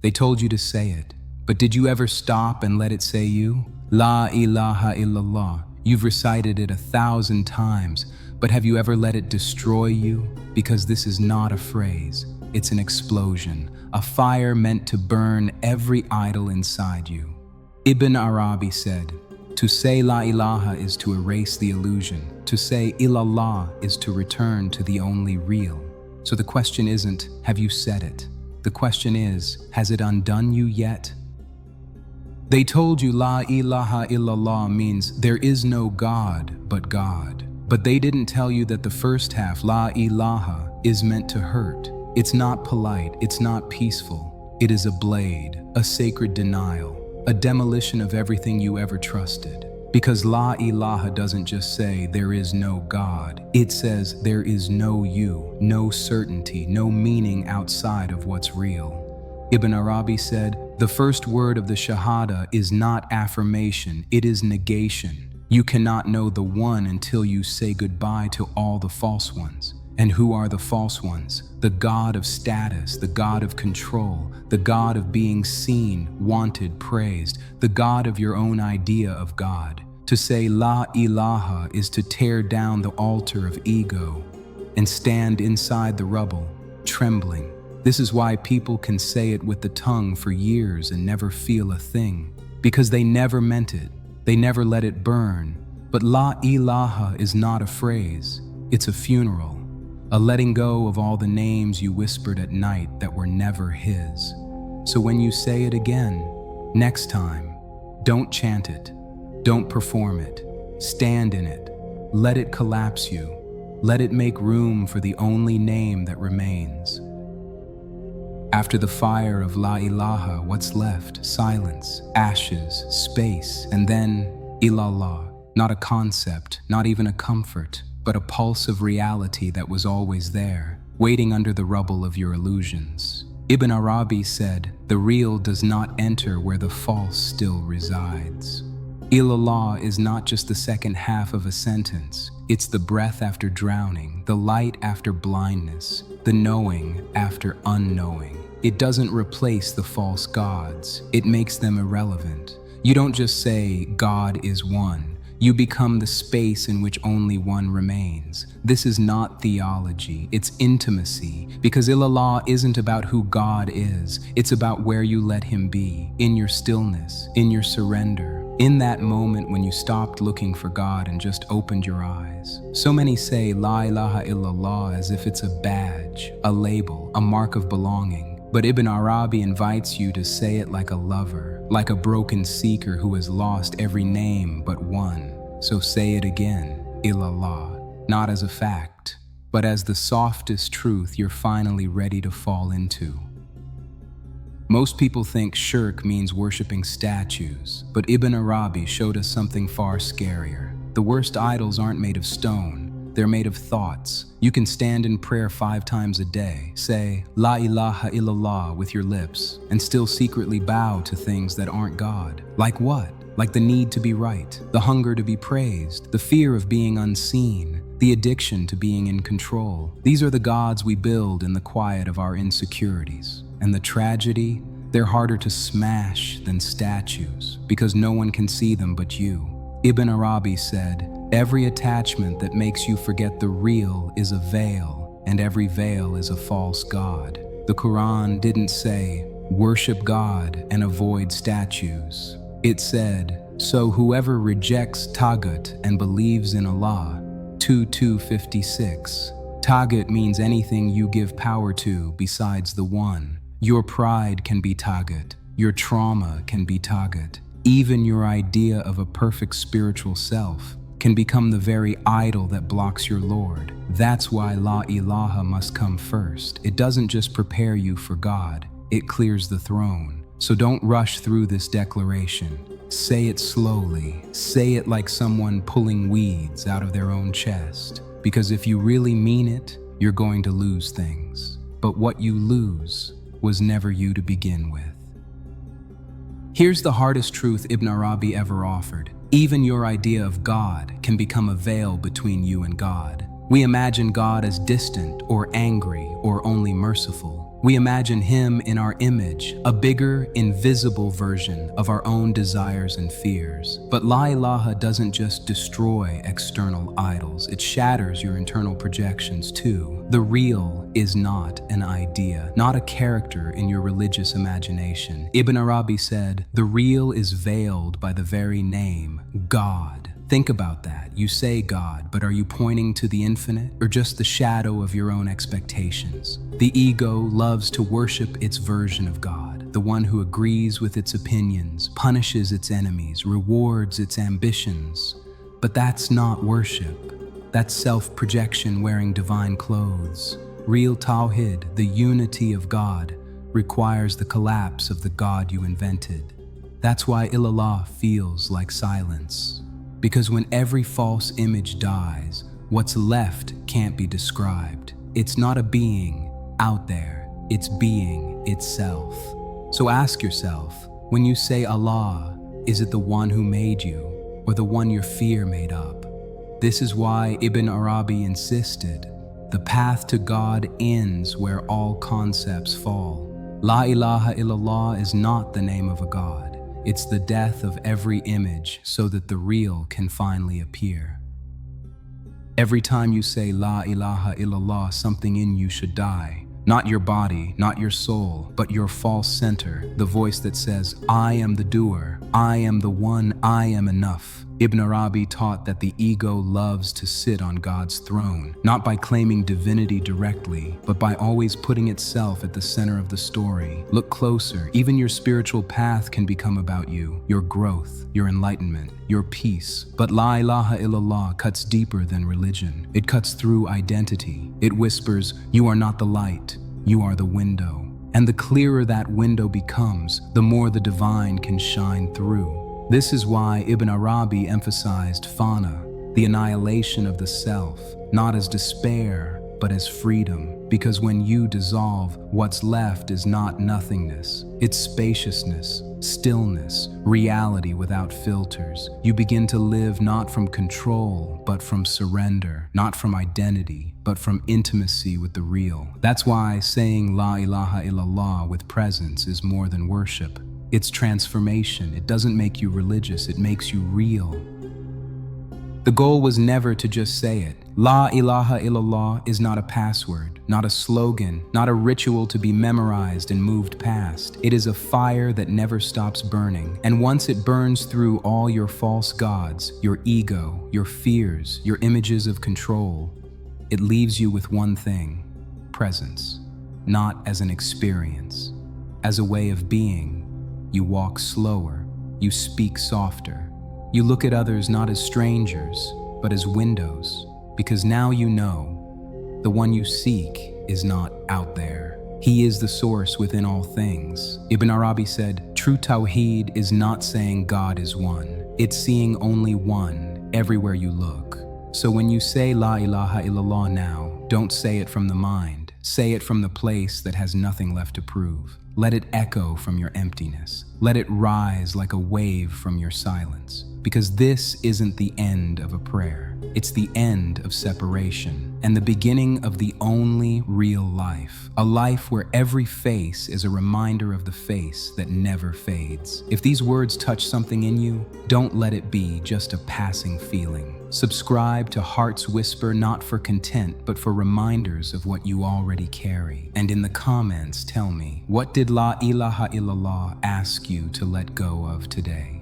They told you to say it, but did you ever stop and let it say you? La ilaha illallah. You've recited it 1,000 times, but have you ever let it destroy you? Because this is not a phrase, it's an explosion, a fire meant to burn every idol inside you. Ibn Arabi said, to say La ilaha is to erase the illusion. To say Illallah is to return to the only real. So the question isn't, have you said it? The question is, has it undone you yet? They told you La ilaha illallah means there is no God but God. But they didn't tell you that the first half, La ilaha, is meant to hurt. It's not polite, it's not peaceful. It is a blade, a sacred denial, a demolition of everything you ever trusted. Because La ilaha doesn't just say there is no God. It says there is no you, no certainty, no meaning outside of what's real. Ibn Arabi said, the first word of the Shahada is not affirmation, it is negation. You cannot know the one until you say goodbye to all the false ones. And who are the false ones? The God of status, the God of control, the God of being seen, wanted, praised, the God of your own idea of God. To say La ilaha is to tear down the altar of ego and stand inside the rubble, trembling. This is why people can say it with the tongue for years and never feel a thing, because they never meant it. They never let it burn. But La ilaha is not a phrase, it's a funeral. A letting go of all the names you whispered at night that were never his. So when you say it again, next time, don't chant it, don't perform it, stand in it, let it collapse you, let it make room for the only name that remains. After the fire of La ilaha, what's left? Silence, ashes, space, and then Illallah, not a concept, not even a comfort, but a pulse of reality that was always there, waiting under the rubble of your illusions. Ibn Arabi said, the real does not enter where the false still resides. Illallah is not just the second half of a sentence, it's the breath after drowning, the light after blindness, the knowing after unknowing. It doesn't replace the false gods, it makes them irrelevant. You don't just say, God is one. You become the space in which only one remains. This is not theology, it's intimacy, because Illallah isn't about who God is, it's about where you let Him be, in your stillness, in your surrender, in that moment when you stopped looking for God and just opened your eyes. So many say La ilaha illallah as if it's a badge, a label, a mark of belonging. But Ibn Arabi invites you to say it like a lover, like a broken seeker who has lost every name but one. So say it again, Illallah, not as a fact, but as the softest truth you're finally ready to fall into. Most people think shirk means worshipping statues, but Ibn Arabi showed us something far scarier. The worst idols aren't made of stone. They're made of thoughts. You can stand in prayer 5 times a day, say La ilaha illallah with your lips, and still secretly bow to things that aren't God. Like what? Like the need to be right, the hunger to be praised, the fear of being unseen, the addiction to being in control. These are the gods we build in the quiet of our insecurities. And the tragedy, they're harder to smash than statues, because no one can see them but you. Ibn Arabi said, every attachment that makes you forget the real is a veil, and every veil is a false god. The Quran didn't say, worship God and avoid statues. It said, so whoever rejects Tagut and believes in Allah, 2256. Tagut means anything you give power to besides the one. Your pride can be Tagut. Your trauma can be Tagut. Even your idea of a perfect spiritual self can become the very idol that blocks your Lord. That's why La ilaha must come first. It doesn't just prepare you for God, it clears the throne. So don't rush through this declaration. Say it slowly. Say it like someone pulling weeds out of their own chest. Because if you really mean it, you're going to lose things. But what you lose was never you to begin with. Here's the hardest truth Ibn Arabi ever offered. Even your idea of God can become a veil between you and God. We imagine God as distant or angry or only merciful. We imagine him in our image, a bigger, invisible version of our own desires and fears. But La ilaha doesn't just destroy external idols, it shatters your internal projections too. The real is not an idea, not a character in your religious imagination. Ibn Arabi said, "The real is veiled by the very name, God." Think about that. You say God, but are you pointing to the infinite or just the shadow of your own expectations? The ego loves to worship its version of God, the one who agrees with its opinions, punishes its enemies, rewards its ambitions. But that's not worship. That's self-projection wearing divine clothes. Real Tawhid, the unity of God, requires the collapse of the God you invented. That's why Illallah feels like silence. Because when every false image dies, what's left can't be described. It's not a being out there, it's being itself. So ask yourself, when you say Allah, is it the one who made you, or the one your fear made up? This is why Ibn Arabi insisted, the path to God ends where all concepts fall. La ilaha illallah is not the name of a God. It's the death of every image so that the real can finally appear. Every time you say La ilaha illallah, something in you should die. Not your body, not your soul, but your false center, the voice that says, I am the doer, I am the one, I am enough. Ibn Arabi taught that the ego loves to sit on God's throne, not by claiming divinity directly, but by always putting itself at the center of the story. Look closer, even your spiritual path can become about you, your growth, your enlightenment, your peace. But La ilaha illallah cuts deeper than religion. It cuts through identity. It whispers, you are not the light, you are the window. And the clearer that window becomes, the more the divine can shine through. This is why Ibn Arabi emphasized fana, the annihilation of the self, not as despair, but as freedom. Because when you dissolve, what's left is not nothingness. It's spaciousness, stillness, reality without filters. You begin to live not from control, but from surrender, not from identity, but from intimacy with the real. That's why saying La ilaha illallah with presence is more than worship. It's transformation. It doesn't make you religious, it makes you real. The goal was never to just say it. La ilaha illallah is not a password, not a slogan, not a ritual to be memorized and moved past. It is a fire that never stops burning. And once it burns through all your false gods, your ego, your fears, your images of control, it leaves you with one thing: presence. Not as an experience, as a way of being. You walk slower, you speak softer. You look at others not as strangers, but as windows, because now you know the one you seek is not out there. He is the source within all things. Ibn Arabi said, true Tawhid is not saying God is one. It's seeing only one everywhere you look. So when you say La ilaha illallah now, don't say it from the mind. Say it from the place that has nothing left to prove. Let it echo from your emptiness. Let it rise like a wave from your silence. Because this isn't the end of a prayer. It's the end of separation and the beginning of the only real life. A life where every face is a reminder of the face that never fades. If these words touch something in you, don't let it be just a passing feeling. Subscribe to Heart's Whisper, not for content, but for reminders of what you already carry. And in the comments, tell me, what did La ilaha illallah ask you to let go of today?